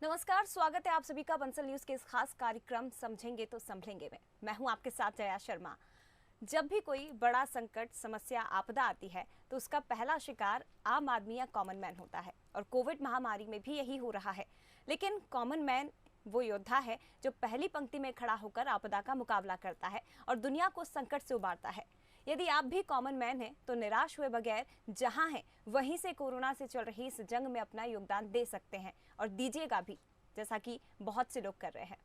नमस्कार, स्वागत है आप सभी का बंसल न्यूज के इस खास कार्यक्रम समझेंगे तो संभलेंगे में। मैं हूं आपके साथ जया शर्मा। जब भी कोई बड़ा संकट, समस्या, आपदा आती है तो उसका पहला शिकार आम आदमी या कॉमन मैन होता है और कोविड महामारी में भी यही हो रहा है। लेकिन कॉमन मैन वो योद्धा है जो पहली पंक्ति में खड़ा होकर आपदा का मुकाबला करता है और दुनिया को संकट से उबारता है। यदि आप भी कॉमन मैन हैं तो निराश हुए बगैर जहां हैं वहीं से कोरोना से चल रही इस जंग में अपना योगदान दे सकते हैं और दीजिएगा भी, जैसा कि बहुत से लोग कर रहे हैं।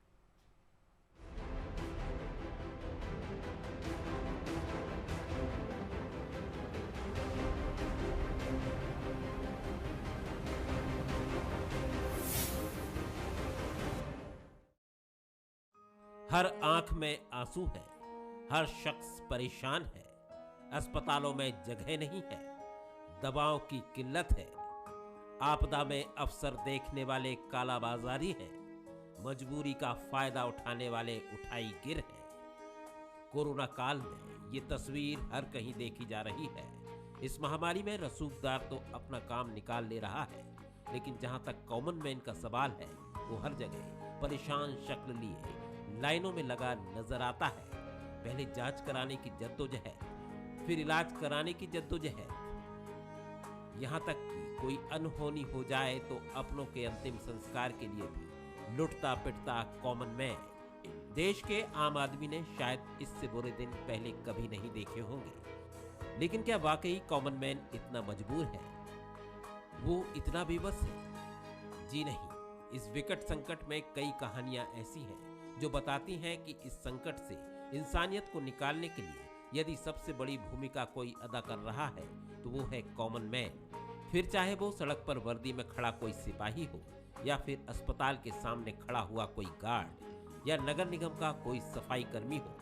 हर आंख में आंसू है, हर शख्स परेशान है। अस्पतालों में जगह नहीं है, दवाओं की किल्लत है। आपदा में अफसर देखने वाले कालाबाजारी हैं, मजबूरी का फायदा उठाने वाले उठाई गिर हैं। कोरोना काल में ये तस्वीर हर कहीं देखी जा रही है। इस महामारी में रसूखदार तो अपना काम निकाल ले रहा है, लेकिन जहां तक कॉमन मैन का सवाल है वो हर जगह परेशान शक्ल लिए लाइनों में लगा नजर आता है। पहले जांच कराने की जद्दोजहद, फिर इलाज कराने की जद्दोजहद, यहां तक कि कोई अनहोनी हो जाए तो अपनों के अंतिम संस्कार के लिए भी लुटता पिटता कॉमन मैन। देश के आम आदमी ने शायद इससे बुरे दिन पहले कभी नहीं देखे होंगे, लेकिन क्या वाकई कॉमन मैन इतना मजबूर है, वो इतना बेबस है? जी नहीं। इस विकट संकट में कई कहानियां ऐसी हैं जो बताती हैं कि इस संकट से इंसानियत को निकालने के लिए यदि सबसे बड़ी भूमिका कोई अदा कर रहा है तो वो है कॉमन मैन। फिर चाहे वो सड़क पर वर्दी में खड़ा कोई सिपाही हो, या फिर अस्पताल के सामने खड़ा हुआ कोई गार्ड, या नगर निगम का कोई सफाई कर्मी हो,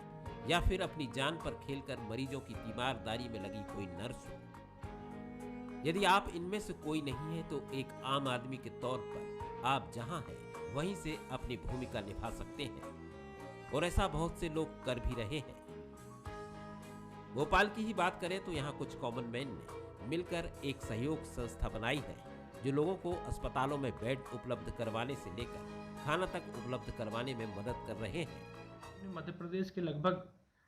या फिर अपनी जान पर खेलकर मरीजों की तीमारदारी में लगी कोई नर्स हो। यदि आप इनमें से कोई नहीं है तो एक आम आदमी के तौर पर आप जहां हैं वहीं से अपनी भूमिका निभा सकते हैं, और ऐसा बहुत से लोग कर भी रहे हैं। भोपाल की ही बात करें तो यहाँ कुछ कॉमन मैन ने मिलकर एक सहयोग संस्था बनाई है जो लोगों को अस्पतालों में बेड उपलब्ध करवाने से लेकर खाना तक उपलब्ध करवाने में मदद कर रहे हैं। मध्य प्रदेश के लगभग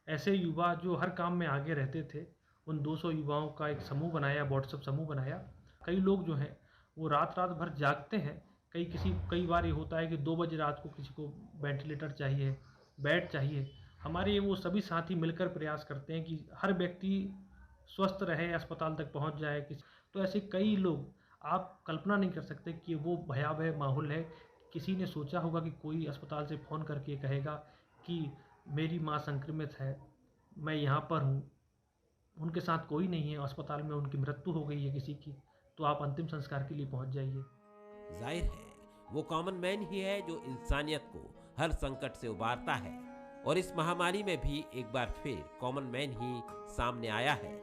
ऐसे युवा जो हर काम में आगे रहते थे, उन 200 युवाओं का एक समूह बनाया, व्हाट्सएप समूह बनाया। कई लोग जो हैं वो रात रात भर जागते हैं। कई बार ये होता है कि 2 बजे रात को किसी को वेंटिलेटर चाहिए, बेड चाहिए। हमारे वो सभी साथी मिलकर प्रयास करते हैं कि हर व्यक्ति स्वस्थ रहे, अस्पताल तक पहुंच जाए। तो ऐसे कई लोग, आप कल्पना नहीं कर सकते कि वो भयावह माहौल है। किसी ने सोचा होगा कि कोई अस्पताल से फ़ोन करके कहेगा कि मेरी माँ संक्रमित है, मैं यहाँ पर हूँ, उनके साथ कोई नहीं है, अस्पताल में उनकी मृत्यु हो गई है किसी की, तो आप अंतिम संस्कार के लिए पहुँच जाइए। जाहिर है वो कॉमन मैन ही है जो इंसानियत को हर संकट से उबारता है, और इस महामारी में भी एक बार फिर कॉमन मैन ही सामने आया है।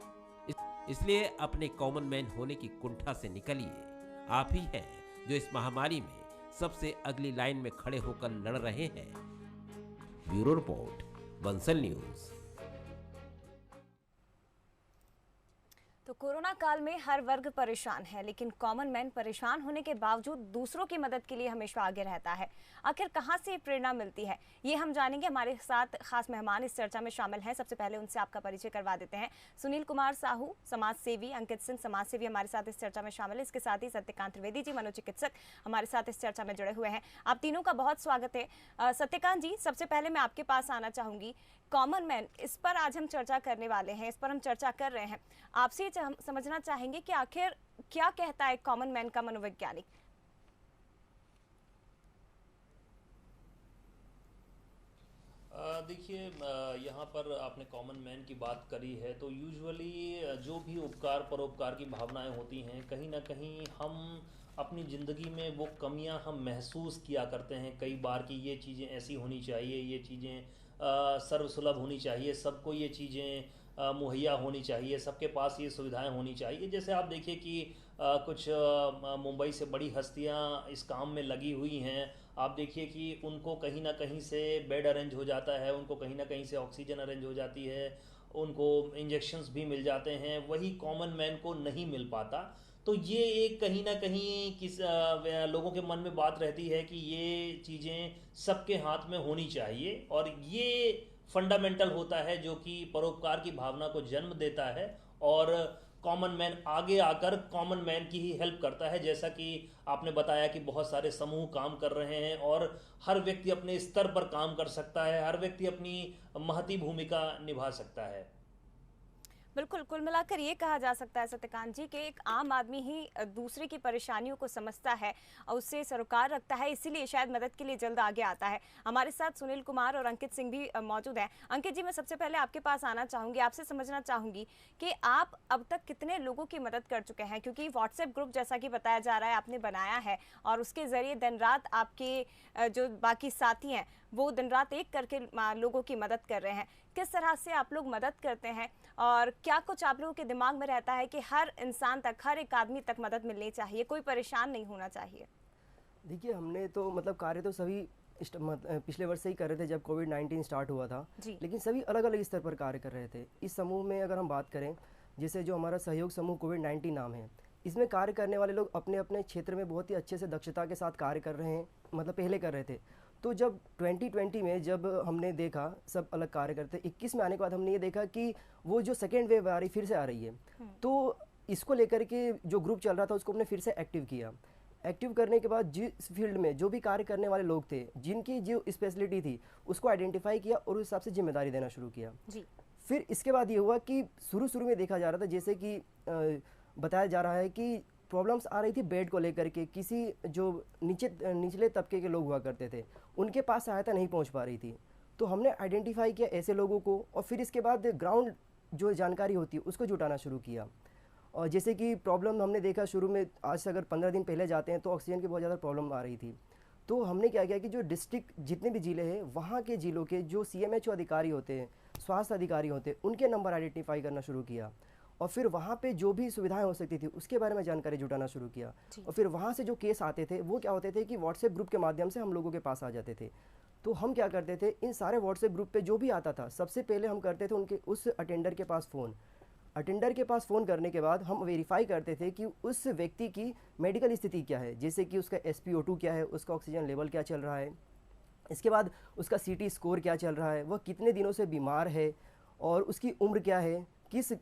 इसलिए अपने कॉमन मैन होने की कुंठा से निकलिए। आप ही हैं जो इस महामारी में सबसे अगली लाइन में खड़े होकर लड़ रहे हैं। Bureau report, Bansal news. तो कोरोना काल में हर वर्ग परेशान है, लेकिन कॉमन मैन परेशान होने के बावजूद दूसरों की मदद के लिए हमेशा आगे रहता है। आखिर कहां से प्रेरणा मिलती है, ये हम जानेंगे। हमारे साथ खास मेहमान इस चर्चा में शामिल हैं। सबसे पहले उनसे आपका परिचय करवा देते हैं। सुनील कुमार साहू, समाज सेवी, अंकित सिंह, समाज सेवी, हमारे साथ इस चर्चा में शामिल है। इसके साथ ही सत्यकांत त्रिवेदी जी, मनोचिकित्सक, हमारे साथ इस चर्चा में जुड़े हुए हैं। आप तीनों का बहुत स्वागत है। सत्यकांत जी, सबसे पहले मैं आपके पास आना चाहूंगी। कॉमन मैन, इस पर आज हम चर्चा करने वाले हैं, इस पर हम चर्चा कर रहे हैं। आपसे हम समझना चाहेंगे कि आखिर क्या कहता है कॉमन मैन का मनोवैज्ञानिक। देखिए, यहाँ पर आपने कॉमन मैन की बात करी है, तो यूजुअली जो भी उपकार परोपकार की भावनाएं होती हैं, कहीं ना कहीं हम अपनी ज़िंदगी में वो कमियां हम महसूस किया करते हैं कई बार कि ये चीज़ें ऐसी होनी चाहिए, ये चीज़ें सर्वसुलभ होनी चाहिए, सबको ये चीज़ें मुहैया होनी चाहिए, सबके पास ये सुविधाएं होनी चाहिए। जैसे आप देखिए कि कुछ मुंबई से बड़ी हस्तियां इस काम में लगी हुई हैं। आप देखिए कि उनको कहीं ना कहीं से बेड अरेंज हो जाता है, उनको कहीं ना कहीं से ऑक्सीजन अरेंज हो जाती है, उनको इंजेक्शंस भी मिल जाते हैं, वही कॉमन मैन को नहीं मिल पाता। तो ये एक कहीं ना कहीं लोगों के मन में बात रहती है कि ये चीज़ें सबके हाथ में होनी चाहिए, और ये फंडामेंटल होता है जो कि परोपकार की भावना को जन्म देता है, और कॉमन मैन आगे आकर कॉमन मैन की ही हेल्प करता है। जैसा कि आपने बताया कि बहुत सारे समूह काम कर रहे हैं और हर व्यक्ति अपने स्तर पर काम कर सकता है, हर व्यक्ति अपनी महती भूमिका निभा सकता है। बिल्कुल, कुल मिलाकर ये कहा जा सकता है सत्यकांत जी कि एक आम आदमी ही दूसरे की परेशानियों को समझता है और उससे सरोकार रखता है, इसीलिए शायद मदद के लिए जल्द आगे आता है। हमारे साथ सुनील कुमार और अंकित सिंह भी मौजूद हैं। अंकित जी, मैं सबसे पहले आपके पास आना चाहूँगी, आपसे समझना चाहूँगी कि आप अब तक कितने लोगों की मदद कर चुके हैं, क्योंकि व्हाट्सएप ग्रुप जैसा कि बताया जा रहा है आपने बनाया है और उसके ज़रिए दिन रात आपके जो बाकी साथी हैं वो दिन रात एक करके लोगों की मदद कर रहे हैं। किस तरह से आप लोग मदद करते हैं और क्या कुछ आप लोगों के दिमाग में रहता है कि हर इंसान तक, हर एक आदमी तक मदद मिलनी चाहिए, कोई परेशान नहीं होना चाहिए? देखिए, हमने तो मतलब कार्य तो सभी पिछले वर्ष से ही कर रहे थे जब कोविड-19 स्टार्ट हुआ था, लेकिन सभी अलग अलग स्तर पर कार्य कर रहे थे। इस समूह में अगर हम बात करें, जैसे जो हमारा सहयोग समूह कोविड-19 नाम है, इसमें कार्य करने वाले लोग अपने अपने क्षेत्र में बहुत ही अच्छे से दक्षता के साथ कार्य कर रहे हैं, मतलब पहले कर रहे थे। तो जब 2020 में जब हमने देखा सब अलग कार्य करते, 21 में आने के बाद हमने ये देखा कि वो जो सेकेंड वेव आ रही फिर से आ रही है, तो इसको लेकर के जो ग्रुप चल रहा था उसको हमने फिर से एक्टिव किया। एक्टिव करने के बाद जिस फील्ड में जो भी कार्य करने वाले लोग थे, जिनकी जो स्पेशलिटी थी, उसको आइडेंटिफाई किया और उस हिसाब से जिम्मेदारी देना शुरू किया जी। फिर इसके बाद ये हुआ कि शुरू में देखा जा रहा था, जैसे कि बताया जा रहा है कि प्रॉब्लम्स आ रही थी बेड को लेकर के, किसी जो निचले तबके के लोग हुआ करते थे उनके पास सहायता नहीं पहुंच पा रही थी। तो हमने आइडेंटिफाई किया ऐसे लोगों को और फिर इसके बाद ग्राउंड जो जानकारी होती है उसको जुटाना शुरू किया। और जैसे कि प्रॉब्लम हमने देखा शुरू में, आज से अगर 15 दिन पहले जाते हैं तो ऑक्सीजन की बहुत ज़्यादा प्रॉब्लम आ रही थी। तो हमने क्या किया कि जो डिस्ट्रिक्ट जितने भी ज़िले हैं वहाँ के ज़िलों के जो CMHO अधिकारी होते हैं, स्वास्थ्य अधिकारी होते हैं, उनके नंबर आइडेंटिफाई करना शुरू किया और फिर वहाँ पे जो भी सुविधाएं हो सकती थी उसके बारे में जानकारी जुटाना शुरू किया। और फिर वहाँ से जो केस आते थे वो क्या होते थे कि व्हाट्सएप ग्रुप के माध्यम से हम लोगों के पास आ जाते थे। तो हम क्या करते थे, इन सारे व्हाट्सएप ग्रुप पे जो भी आता था सबसे पहले हम करते थे उनके उस अटेंडर के पास फ़ोन करने के बाद हम वेरीफाई करते थे कि उस व्यक्ति की मेडिकल स्थिति क्या है, जैसे कि उसका SpO2 क्या है, उसका ऑक्सीजन लेवल क्या चल रहा है, इसके बाद उसका CT स्कोर क्या चल रहा है, वह कितने दिनों से बीमार है और उसकी उम्र क्या है, किस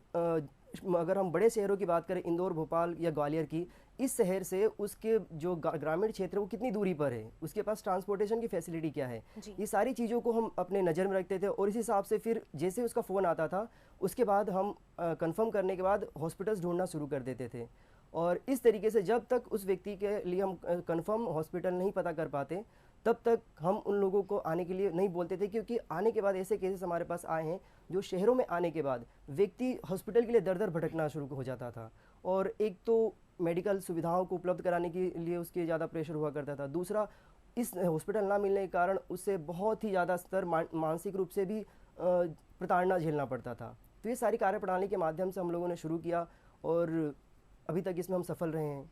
अगर हम बड़े शहरों की बात करें, इंदौर, भोपाल या ग्वालियर की, इस शहर से उसके जो ग्रामीण क्षेत्र है वो कितनी दूरी पर है, उसके पास ट्रांसपोर्टेशन की फैसिलिटी क्या है, ये सारी चीज़ों को हम अपने नज़र में रखते थे। और इस हिसाब से फिर जैसे उसका फ़ोन आता था उसके बाद हम कंफर्म करने के बाद हॉस्पिटल्स ढूंढना शुरू कर देते थे। और इस तरीके से जब तक उस व्यक्ति के लिए हम कंफर्म हॉस्पिटल नहीं पता कर पाते तब तक हम उन लोगों को आने के लिए नहीं बोलते थे, क्योंकि आने के बाद ऐसे केसेस हमारे पास आए हैं जो शहरों में आने के बाद व्यक्ति हॉस्पिटल के लिए दर दर भटकना शुरू हो जाता था। और एक तो मेडिकल सुविधाओं को उपलब्ध कराने के लिए उसके ज़्यादा प्रेशर हुआ करता था, दूसरा इस हॉस्पिटल ना मिलने के कारण उससे बहुत ही ज़्यादा स्तर मानसिक रूप से भी प्रताड़ना झेलना पड़ता था। तो ये सारी कार्यप्रणाली के माध्यम से हम लोगों ने शुरू किया और अभी तक इसमें हम सफल रहे हैं।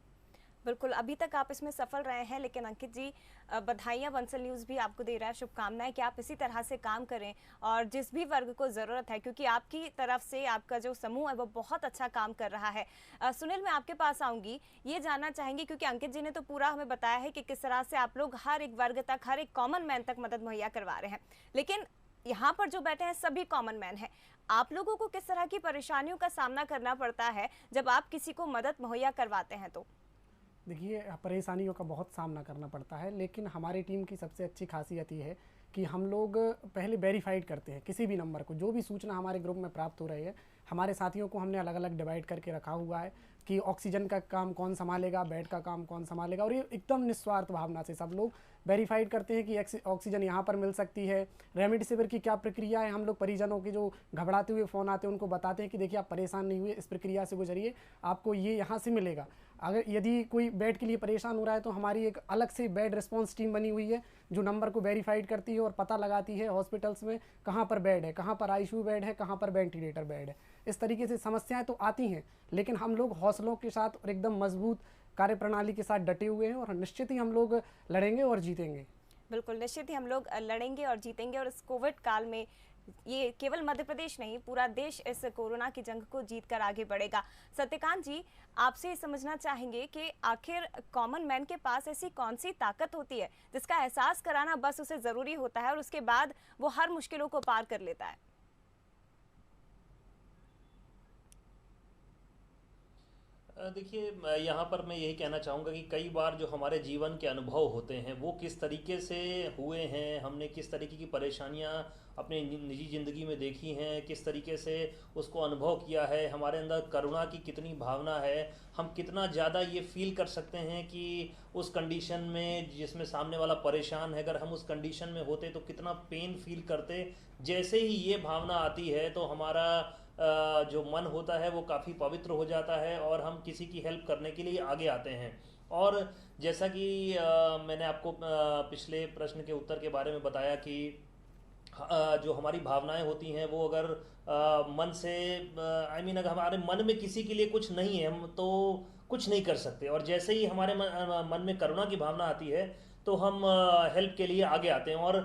बिल्कुल, अभी तक आप इसमें सफल रहे हैं, लेकिन अंकित जी बधाइयाँ बंसल न्यूज़ भी आपको दे रहा है, शुभकामनाएं कि आप इसी तरह से काम करें और जिस भी वर्ग को ज़रूरत है, क्योंकि आपकी तरफ से आपका जो समूह है वो बहुत अच्छा काम कर रहा है। सुनील, मैं आपके पास आऊँगी, ये जानना चाहेंगी क्योंकि अंकित जी ने तो पूरा हमें बताया है कि किस तरह से आप लोग हर एक वर्ग तक, हर एक कॉमन मैन तक मदद मुहैया करवा रहे हैं, लेकिन यहाँ पर जो बैठे हैं सभी कॉमन मैन हैं। आप लोगों को किस तरह की परेशानियों का सामना करना पड़ता है जब आप किसी को मदद मुहैया करवाते हैं? तो देखिए, परेशानियों का बहुत सामना करना पड़ता है, लेकिन हमारी टीम की सबसे अच्छी खासियत ये है कि हम लोग पहले वेरीफाइड करते हैं किसी भी नंबर को। जो भी सूचना हमारे ग्रुप में प्राप्त हो रही है, हमारे साथियों को हमने अलग अलग डिवाइड करके रखा हुआ है कि ऑक्सीजन का काम कौन संभालेगा, बेड का काम कौन संभालेगा, और ये एकदम निस्वार्थ भावना से सब लोग वेरीफाइड करते हैं कि ऑक्सीजन यहाँ पर मिल सकती है, रेमडेसिविर की क्या प्रक्रिया है। हम लोग परिजनों के जो घबराते हुए फ़ोन आते हैं उनको बताते हैं कि देखिए आप परेशान नहीं हुए, इस प्रक्रिया से गुजरिए, आपको ये यहाँ से मिलेगा। अगर यदि कोई बेड के लिए परेशान हो रहा है तो हमारी एक अलग से बेड रिस्पॉन्स टीम बनी हुई है जो नंबर को वेरीफाइड करती है और पता लगाती है हॉस्पिटल्स में कहाँ पर बेड है, कहाँ पर ICU बेड है, कहाँ पर वेंटिलेटर बेड है। इस तरीके से समस्याएं तो आती हैं, लेकिन हम लोग हौसलों के साथ और एकदम मजबूत कार्यप्रणाली के साथ डटे हुए हैं और निश्चित ही हम लोग लड़ेंगे और जीतेंगे। बिल्कुल, निश्चित ही हम लोग लड़ेंगे और जीतेंगे। और इस कोविड काल में ये केवल मध्य प्रदेश नहीं, पूरा देश इस कोरोना की जंग को जीत कर आगे बढ़ेगा। सत्यकांत जी, आपसे ये समझना चाहेंगे कि आखिर कॉमन मैन के पास ऐसी कौन सी ताकत होती है जिसका एहसास कराना बस उसे ज़रूरी होता है और उसके बाद वो हर मुश्किलों को पार कर लेता है? देखिए, यहाँ पर मैं यही कहना चाहूँगा कि कई बार जो हमारे जीवन के अनुभव होते हैं वो किस तरीके से हुए हैं, हमने किस तरीके की परेशानियाँ अपने निजी ज़िंदगी में देखी हैं, किस तरीके से उसको अनुभव किया है, हमारे अंदर करुणा की कितनी भावना है, हम कितना ज़्यादा ये फील कर सकते हैं कि उस कंडीशन में जिसमें सामने वाला परेशान है, अगर हम उस कंडीशन में होते तो कितना पेन फील करते। जैसे ही ये भावना आती है तो हमारा जो मन होता है वो काफ़ी पवित्र हो जाता है और हम किसी की हेल्प करने के लिए आगे आते हैं। और जैसा कि मैंने आपको पिछले प्रश्न के उत्तर के बारे में बताया कि जो हमारी भावनाएं होती हैं वो अगर मन से अगर हमारे मन में किसी के लिए कुछ नहीं है हम तो कुछ नहीं कर सकते, और जैसे ही हमारे मन में करुणा की भावना आती है तो हम हेल्प के लिए आगे आते हैं। और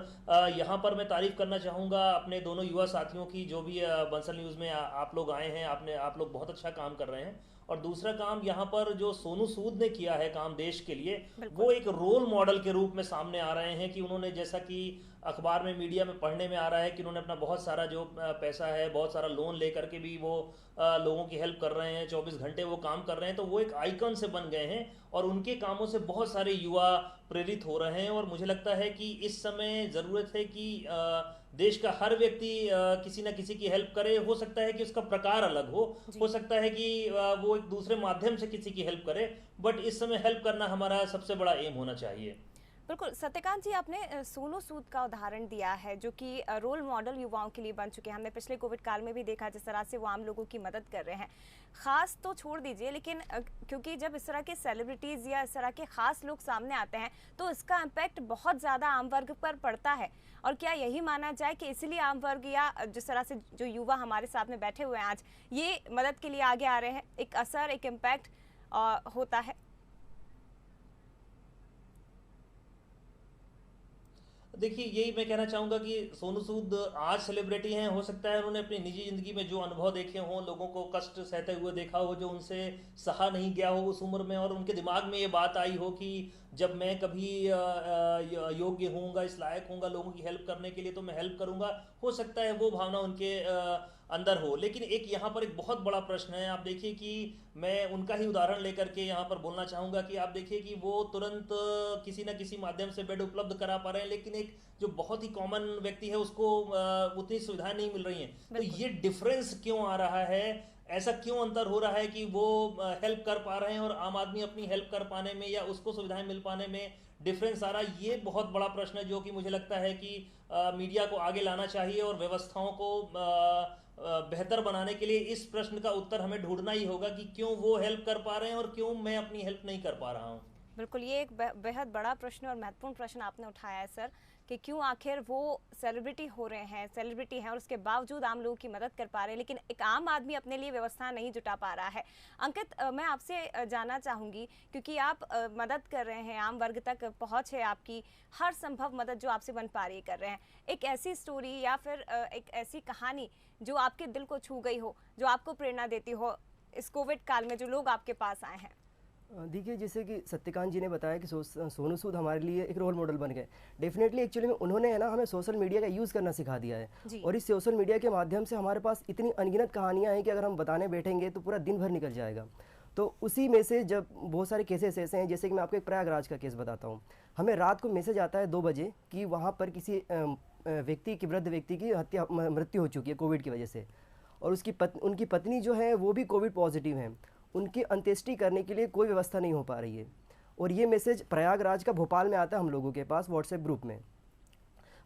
यहाँ पर मैं तारीफ़ करना चाहूँगा अपने दोनों युवा साथियों की, जो भी बंसल न्यूज़ में आप लोग आए हैं, आप लोग बहुत अच्छा काम कर रहे हैं। और दूसरा काम यहाँ पर जो सोनू सूद ने किया है काम देश के लिए, वो एक रोल मॉडल के रूप में सामने आ रहे हैं कि उन्होंने, जैसा कि अखबार में मीडिया में पढ़ने में आ रहा है कि उन्होंने अपना बहुत सारा जो पैसा है, बहुत सारा लोन लेकर के भी वो लोगों की हेल्प कर रहे हैं, 24 घंटे वो काम कर रहे हैं, तो वो एक आइकन से बन गए हैं और उनके कामों से बहुत सारे युवा प्रेरित हो रहे हैं। और मुझे लगता है कि इस समय ज़रूरत है कि देश का हर व्यक्ति किसी न किसी की हेल्प करे। हो सकता है कि उसका प्रकार अलग हो सकता है कि वो एक दूसरे माध्यम से किसी की हेल्प करे, बट इस समय हेल्प करना हमारा सबसे बड़ा एम होना चाहिए। बिल्कुल सत्यकांत जी, आपने सोनू सूद का उदाहरण दिया है जो कि रोल मॉडल युवाओं के लिए बन चुके हैं। हमने पिछले कोविड काल में भी देखा जिस तरह से वो आम लोगों की मदद कर रहे हैं। ख़ास तो छोड़ दीजिए, लेकिन क्योंकि जब इस तरह के सेलिब्रिटीज़ या इस तरह के ख़ास लोग सामने आते हैं तो इसका इम्पैक्ट बहुत ज़्यादा आम वर्ग पर पड़ता है। और क्या यही माना जाए कि इसलिए आम वर्ग या जिस तरह से जो युवा हमारे साथ में बैठे हुए हैं आज, ये मदद के लिए आगे आ रहे हैं, एक असर, एक इम्पैक्ट होता है? देखिए, यही मैं कहना चाहूँगा कि सोनू सूद आज सेलिब्रिटी हैं। हो सकता है उन्होंने अपनी निजी ज़िंदगी में जो अनुभव देखे हों, लोगों को कष्ट सहते हुए देखा हो, जो उनसे सहा नहीं गया हो उस उम्र में, और उनके दिमाग में ये बात आई हो कि जब मैं कभी योग्य होऊंगा, इस लायक होऊंगा लोगों की हेल्प करने के लिए, तो मैं हेल्प करूंगा। हो सकता है वो भावना उनके अंदर हो। लेकिन यहाँ पर एक बहुत बड़ा प्रश्न है। आप देखिए कि मैं उनका ही उदाहरण लेकर के यहाँ पर बोलना चाहूँगा कि आप देखिए कि वो तुरंत किसी न किसी माध्यम से बेड उपलब्ध करा पा रहे हैं, लेकिन एक जो बहुत ही कॉमन व्यक्ति है उसको उतनी सुविधाएं नहीं मिल रही हैं। तो ये डिफरेंस क्यों आ रहा है, ऐसा क्यों अंतर हो रहा है कि वो हेल्प कर पा रहे हैं और आम आदमी अपनी हेल्प कर पाने में या उसको सुविधाएं मिल पाने में डिफरेंस आ रहा है? ये बहुत बड़ा प्रश्न है जो कि मुझे लगता है कि मीडिया को आगे लाना चाहिए और व्यवस्थाओं को बेहतर बनाने के लिए इस प्रश्न का उत्तर हमें ढूंढना ही होगा कि क्यों वो हेल्प कर पा रहे हैं और क्यों मैं अपनी हेल्प नहीं कर पा रहा हूँ। बिल्कुल, ये एक बेहद बड़ा प्रश्न और महत्वपूर्ण प्रश्न आपने उठाया है सर, कि क्यों आखिर वो सेलिब्रिटी हो रहे हैं, सेलिब्रिटी हैं और उसके बावजूद आम लोगों की मदद कर पा रहे हैं, लेकिन एक आम आदमी अपने लिए व्यवस्था नहीं जुटा पा रहा है। अंकित, मैं आपसे जानना चाहूँगी, क्योंकि आप मदद कर रहे हैं, आम वर्ग तक पहुँच है आपकी, हर संभव मदद जो आपसे बन पा रही कर रहे हैं, एक ऐसी स्टोरी या फिर एक ऐसी कहानी जो आपके दिल को छू गई हो, जो आपको प्रेरणा देती हो इस कोविड काल में, जो लोग आपके पास आए हैं? देखिए, जैसे कि सत्यकांत जी ने बताया कि सोनू सूद हमारे लिए एक रोल मॉडल बन गए। डेफिनेटली एक्चुअली में उन्होंने है ना हमें सोशल मीडिया का यूज़ करना सिखा दिया है, और इस सोशल मीडिया के माध्यम से हमारे पास इतनी अनगिनत कहानियाँ हैं कि अगर हम बताने बैठेंगे तो पूरा दिन भर निकल जाएगा। तो उसी में से जब बहुत सारे केसेस ऐसे हैं, जैसे कि मैं आपको एक प्रयागराज का केस बताता हूँ। हमें रात को मैसेज आता है 2 बजे कि वहाँ पर किसी व्यक्ति की, वृद्ध व्यक्ति की मृत्यु हो चुकी है कोविड की वजह से, और उनकी पत्नी जो है वो भी कोविड पॉजिटिव हैं। उनकी अंत्येष्टि करने के लिए कोई व्यवस्था नहीं हो पा रही है, और ये मैसेज प्रयागराज का भोपाल में आता है हम लोगों के पास व्हाट्सएप ग्रुप में।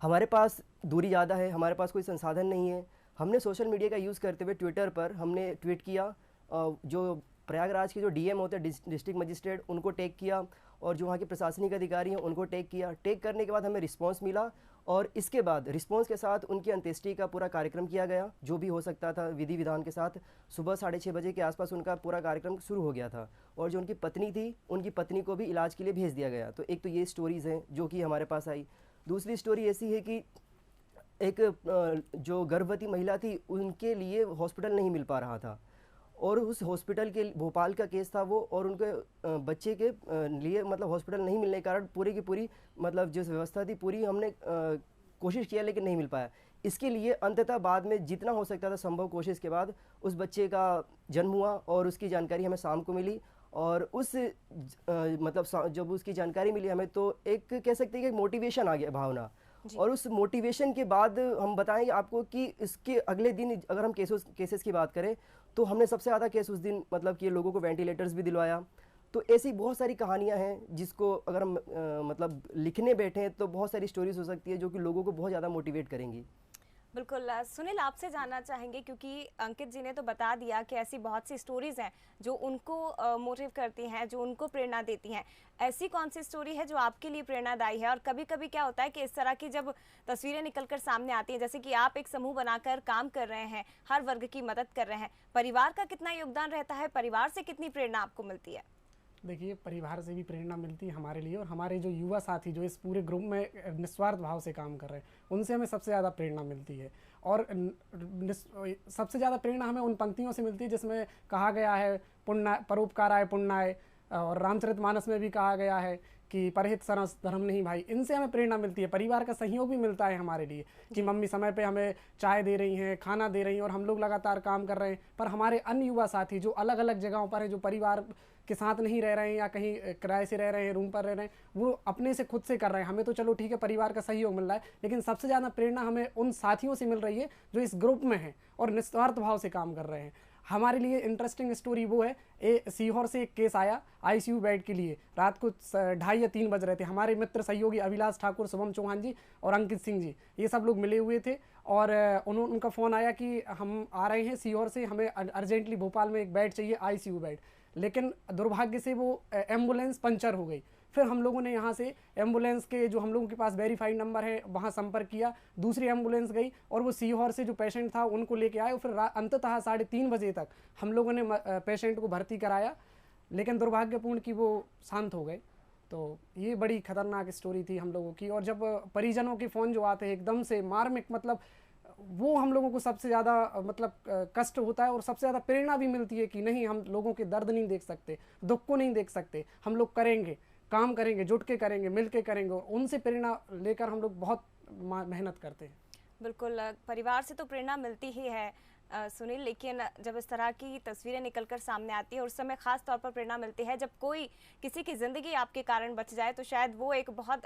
हमारे पास दूरी ज़्यादा है, हमारे पास कोई संसाधन नहीं है। हमने सोशल मीडिया का यूज़ करते हुए ट्विटर पर हमने ट्वीट किया, जो प्रयागराज के जो डीएम होते हैं, डिस्ट्रिक्ट मजिस्ट्रेट, उनको टैग किया, और जो वहाँ के प्रशासनिक अधिकारी हैं उनको टैग किया। टैग करने के बाद हमें रिस्पांस मिला, और इसके बाद रिस्पांस के साथ उनकी अंत्येष्टि का पूरा कार्यक्रम किया गया, जो भी हो सकता था विधि विधान के साथ। सुबह 6:30 बजे के आसपास उनका पूरा कार्यक्रम शुरू हो गया था, और जो उनकी पत्नी थी, उनकी पत्नी को भी इलाज के लिए भेज दिया गया। तो एक तो ये स्टोरीज़ हैं जो कि हमारे पास आई। दूसरी स्टोरी ऐसी है कि जो गर्भवती महिला थी उनके लिए हॉस्पिटल नहीं मिल पा रहा था, और उस हॉस्पिटल के भोपाल का केस था वो, और उनके बच्चे के लिए मतलब हॉस्पिटल नहीं मिलने के कारण पूरी की पूरी मतलब जो व्यवस्था थी पूरी हमने कोशिश किया लेकिन नहीं मिल पाया। इसके लिए अंततः बाद में जितना हो सकता था संभव कोशिश के बाद उस बच्चे का जन्म हुआ, और उसकी जानकारी हमें शाम को मिली, और उस मतलब जब उसकी जानकारी मिली हमें तो एक कह सकते हैं कि मोटिवेशन आ गया भावना, और उस मोटिवेशन के बाद हम बताएंगे आपको कि इसके अगले दिन अगर हम केसेस की बात करें तो हमने सबसे ज़्यादा केस उस दिन मतलब कि लोगों को वेंटिलेटर्स भी दिलवाया। तो ऐसी बहुत सारी कहानियां हैं जिसको अगर हम मतलब लिखने बैठे तो बहुत सारी स्टोरीज हो सकती है जो कि लोगों को बहुत ज़्यादा मोटिवेट करेंगी। बिल्कुल। सुनील, आपसे जानना चाहेंगे क्योंकि अंकित जी ने तो बता दिया कि ऐसी बहुत सी स्टोरीज हैं जो उनको मोटिव करती हैं, जो उनको प्रेरणा देती हैं। ऐसी कौन सी स्टोरी है जो आपके लिए प्रेरणादायी है? और कभी कभी क्या होता है कि इस तरह की जब तस्वीरें निकलकर सामने आती हैं, जैसे कि आप एक समूह बनाकर काम कर रहे हैं, हर वर्ग की मदद कर रहे हैं, परिवार का कितना योगदान रहता है? परिवार से कितनी प्रेरणा आपको मिलती है? देखिए, परिवार से भी प्रेरणा मिलती है हमारे लिए, और हमारे जो युवा साथी जो इस पूरे ग्रुप में निस्वार्थ भाव से काम कर रहे हैं उनसे हमें सबसे ज़्यादा प्रेरणा मिलती है। और सबसे ज़्यादा प्रेरणा हमें उन पंक्तियों से मिलती है जिसमें कहा गया है पुण्य परोपकाराय पुण्याय, और रामचरितमानस में भी कहा गया है कि परहित सरस धर्म नहीं भाई। इनसे हमें प्रेरणा मिलती है। परिवार का सहयोग भी मिलता है हमारे लिए कि मम्मी समय पे हमें चाय दे रही हैं, खाना दे रही हैं, और हम लोग लगातार काम कर रहे हैं। पर हमारे अन्य युवा साथी जो अलग अलग जगहों पर हैं, जो परिवार के साथ नहीं रह रहे हैं या कहीं किराए से रह रहे हैं, रूम पर रह रहे हैं, वो अपने से खुद से कर रहे हैं। हमें तो चलो ठीक है परिवार का सहयोग मिल रहा है, लेकिन सबसे ज़्यादा प्रेरणा हमें उन साथियों से मिल रही है जो इस ग्रुप में हैं और निस्वार्थ भाव से काम कर रहे हैं। हमारे लिए इंटरेस्टिंग स्टोरी वो है, सीहोर से एक केस आया आईसीयू बेड के लिए। रात को 2:30 या 3 बज रहे थे। हमारे मित्र सहयोगी अभिलाष ठाकुर, शुभम चौहान जी और अंकित सिंह जी, ये सब लोग मिले हुए थे, और उनका फ़ोन आया कि हम आ रहे हैं सीहोर से, हमें अर्जेंटली भोपाल में एक बेड चाहिए, आईसीयू बेड। लेकिन दुर्भाग्य से वो एम्बुलेंस पंचर हो गई। फिर हम लोगों ने यहाँ से एम्बुलेंस के जो हम लोगों के पास वेरीफाइड नंबर है वहाँ संपर्क किया, दूसरी एम्बुलेंस गई और वो सीहोर से जो पेशेंट था उनको लेके आए। और फिर अंततः 3:30 बजे तक हम लोगों ने पेशेंट को भर्ती कराया, लेकिन दुर्भाग्यपूर्ण कि वो शांत हो गए। तो ये बड़ी खतरनाक स्टोरी थी हम लोगों की। और जब परिजनों के फ़ोन जो आते हैं एकदम से मार्मिक, मतलब वो हम लोगों को सबसे ज़्यादा मतलब कष्ट होता है, और सबसे ज़्यादा प्रेरणा भी मिलती है कि नहीं, हम लोगों के दर्द नहीं देख सकते, दुख को नहीं देख सकते, हम लोग करेंगे, काम करेंगे, जुट के करेंगे, मिल के करेंगे। और उनसे प्रेरणा लेकर हम लोग बहुत मेहनत करते हैं। बिल्कुल, परिवार से तो प्रेरणा मिलती ही है सुनील, लेकिन जब इस तरह की तस्वीरें निकलकर सामने आती है, उस समय खास तौर पर प्रेरणा मिलती है जब कोई किसी की ज़िंदगी आपके कारण बच जाए, तो शायद वो एक बहुत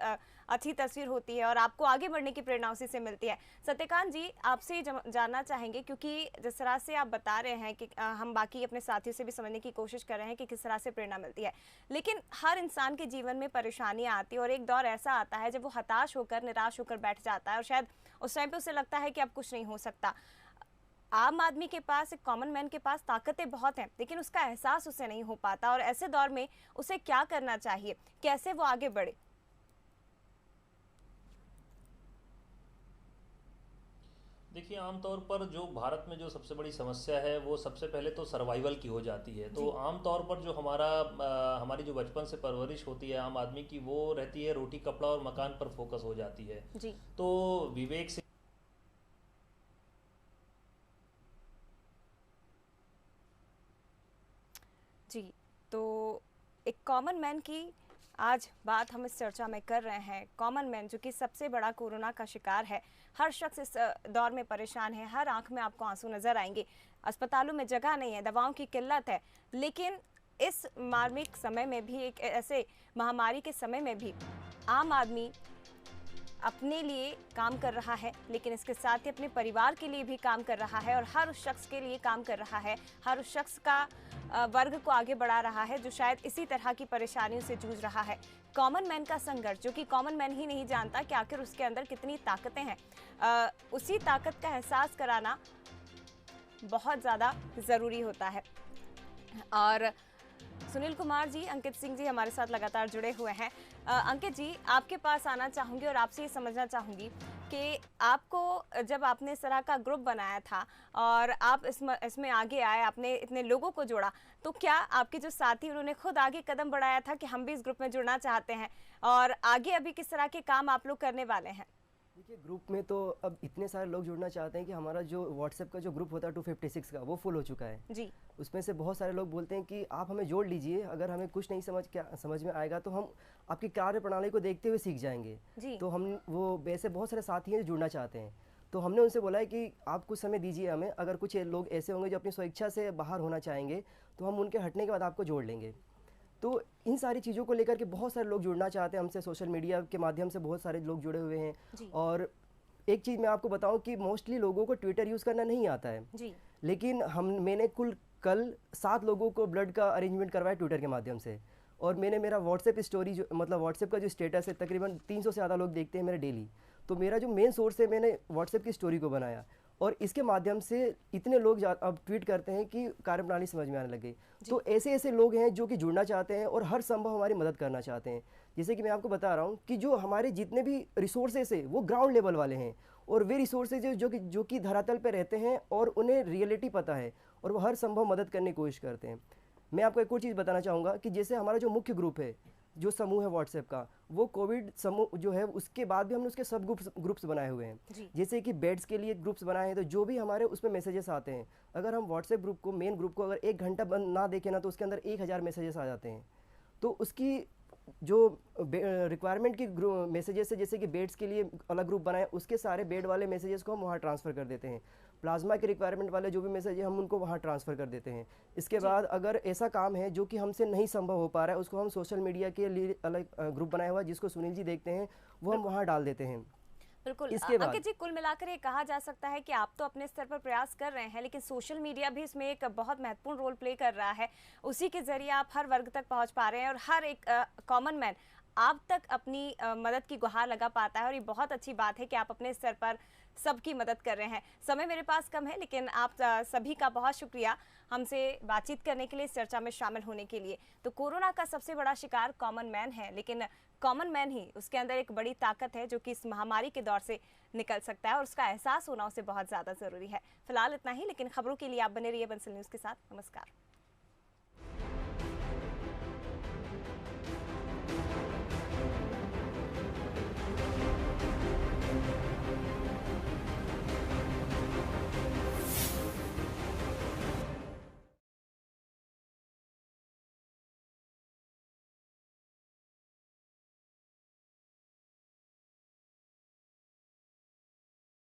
अच्छी तस्वीर होती है और आपको आगे बढ़ने की प्रेरणा उसी से मिलती है। सत्यकांत जी, आपसे जानना चाहेंगे, क्योंकि जिस तरह से आप बता रहे हैं कि हम बाकी अपने साथियों से भी समझने की कोशिश कर रहे हैं कि किस तरह से प्रेरणा मिलती है, लेकिन हर इंसान के जीवन में परेशानियाँ आती है और एक दौर ऐसा आता है जब वो हताश होकर, निराश होकर बैठ जाता है और शायद उस टाइम पर उसे लगता है कि अब कुछ नहीं हो सकता। आम आदमी के पास, एक कॉमन मैन के पास ताकतें बहुत हैं, लेकिन उसका एहसास उसे नहीं हो पाता, और ऐसे दौर में उसे क्या करना चाहिए, कैसे वो आगे बढ़े? देखिए, आमतौर पर जो भारत में जो सबसे बड़ी समस्या है वो सबसे पहले तो सर्वाइवल की हो जाती है। तो आमतौर पर जो हमारी जो बचपन से परवरिश होती है आम आदमी की, वो रहती है रोटी कपड़ा और मकान पर फोकस हो जाती है जी। तो विवेक से जी, तो एक कॉमन मैन की आज बात हम इस चर्चा में कर रहे हैं। कॉमन मैन जो कि सबसे बड़ा कोरोना का शिकार है। हर शख्स इस दौर में परेशान है, हर आंख में आपको आंसू नजर आएंगे, अस्पतालों में जगह नहीं है, दवाओं की किल्लत है, लेकिन इस मार्मिक समय में भी, एक ऐसे महामारी के समय में भी आम आदमी अपने लिए काम कर रहा है, लेकिन इसके साथ ही अपने परिवार के लिए भी काम कर रहा है और हर उस शख्स के लिए काम कर रहा है, हर उस शख्स का वर्ग को आगे बढ़ा रहा है जो शायद इसी तरह की परेशानियों से जूझ रहा है। कॉमन मैन का संघर्ष, जो कि कॉमन मैन ही नहीं जानता कि आखिर उसके अंदर कितनी ताकतें हैं, उसी ताकत का एहसास कराना बहुत ज़्यादा ज़रूरी होता है। और सुनील कुमार जी, अंकित सिंह जी हमारे साथ लगातार जुड़े हुए हैं। अंकित जी, आपके पास आना चाहूँगी और आपसे ये समझना चाहूँगी कि आपको जब आपने इस तरह का ग्रुप बनाया था और आप इसमें आगे आए, आपने इतने लोगों को जोड़ा, तो क्या आपके जो साथी उन्होंने खुद आगे कदम बढ़ाया था कि हम भी इस ग्रुप में जुड़ना चाहते हैं, और आगे अभी किस तरह के काम आप लोग करने वाले हैं? देखिए ग्रुप में तो अब इतने सारे लोग जुड़ना चाहते हैं कि हमारा जो व्हाट्सएप का जो ग्रुप होता है 256 का वो फुल हो चुका है जी। उसमें से बहुत सारे लोग बोलते हैं कि आप हमें जोड़ लीजिए, अगर हमें कुछ नहीं समझ में आएगा तो हम आपकी कार्य प्रणाली को देखते हुए सीख जाएंगे जी। तो हम वो वैसे बहुत सारे साथी हैं जो जुड़ना चाहते हैं, तो हमने उनसे बोला है कि आप कुछ समय दीजिए हमें, अगर कुछ लोग ऐसे होंगे जो अपनी स्वेच्छा से बाहर होना चाहेंगे तो हम उनके हटने के बाद आपको जोड़ लेंगे। तो इन सारी चीज़ों को लेकर के बहुत सारे लोग जुड़ना चाहते हैं हमसे, सोशल मीडिया के माध्यम से बहुत सारे लोग जुड़े हुए हैं। और एक चीज़ मैं आपको बताऊं कि मोस्टली लोगों को ट्विटर यूज़ करना नहीं आता है जी। लेकिन मैंने कल 7 लोगों को ब्लड का अरेंजमेंट करवाया ट्विटर के माध्यम से, और मैंने मेरा व्हाट्सएप स्टोरी जो मतलब व्हाट्सएप का जो स्टेटस है तकरीबन 300 से ज़्यादा लोग देखते हैं मेरे डेली, तो मेरा जो मेन सोर्स है मैंने व्हाट्सएप की स्टोरी को बनाया और इसके माध्यम से इतने लोग अब ट्वीट करते हैं कि कार्यप्रणाली समझ में आने लग गई। तो ऐसे ऐसे लोग हैं जो कि जुड़ना चाहते हैं और हर संभव हमारी मदद करना चाहते हैं। जैसे कि मैं आपको बता रहा हूँ कि जो हमारे जितने भी रिसोर्सेज है वो ग्राउंड लेवल वाले हैं, और वे रिसोर्सेज जो कि धरातल पर रहते हैं और उन्हें रियलिटी पता है और वो हर संभव मदद करने की कोशिश करते हैं। मैं आपको एक और चीज़ बताना चाहूँगा कि जैसे हमारा जो मुख्य ग्रुप है, जो समूह है व्हाट्सएप का, वो कोविड समूह जो है उसके बाद भी हमने उसके सब ग्रुप्स बनाए हुए हैं। जैसे कि बेड्स के लिए ग्रुप्स बनाए हैं, तो जो भी हमारे उसमें मैसेजेस आते हैं, अगर हम व्हाट्सएप ग्रुप को मेन ग्रुप को अगर 1 घंटा बंद ना देखें ना तो उसके अंदर 1000 मैसेजेस आ जाते हैं। तो उसकी जो रिक्वायरमेंट की मैसेजेस है, जैसे कि बेड्स के लिए अलग ग्रुप बनाए, उसके सारे बेड वाले मैसेजेस को हम वहाँ ट्रांसफ़र कर देते हैं। प्लाज्मा के रिक्वायरमेंट वाले जो भी मैसेज है हम उनको वहाँ ट्रांसफ़र कर देते हैं। इसके बाद अगर ऐसा काम है जो कि हमसे नहीं संभव हो पा रहा है, उसको हम सोशल मीडिया के लिए अलग ग्रुप बनाया हुआ है जिसको सुनील जी देखते हैं, वो हम वहाँ डाल देते हैं। बिल्कुल अंकित जी, कुल मिलाकर ये कहा जा सकता है कि आप तो अपने स्तर पर प्रयास कर रहे हैं, लेकिन सोशल मीडिया भी इसमें एक बहुत महत्वपूर्ण रोल प्ले कर रहा है। उसी के जरिए आप हर वर्ग तक पहुंच पा रहे हैं और हर एक कॉमन मैन आप तक अपनी मदद की गुहार लगा पाता है, और ये बहुत अच्छी बात है कि आप अपने स्तर पर सबकी मदद कर रहे हैं। समय मेरे पास कम है, लेकिन आप सभी का बहुत शुक्रिया हमसे बातचीत करने के लिए, इस चर्चा में शामिल होने के लिए। तो कोरोना का सबसे बड़ा शिकार कॉमन मैन है, लेकिन कॉमन मैन ही उसके अंदर एक बड़ी ताकत है जो कि इस महामारी के दौर से निकल सकता है, और उसका एहसास होना उसे बहुत ज़्यादा ज़रूरी है। फिलहाल इतना ही, लेकिन खबरों के लिए आप बने रहिए बंसल न्यूज़ के साथ। नमस्कार।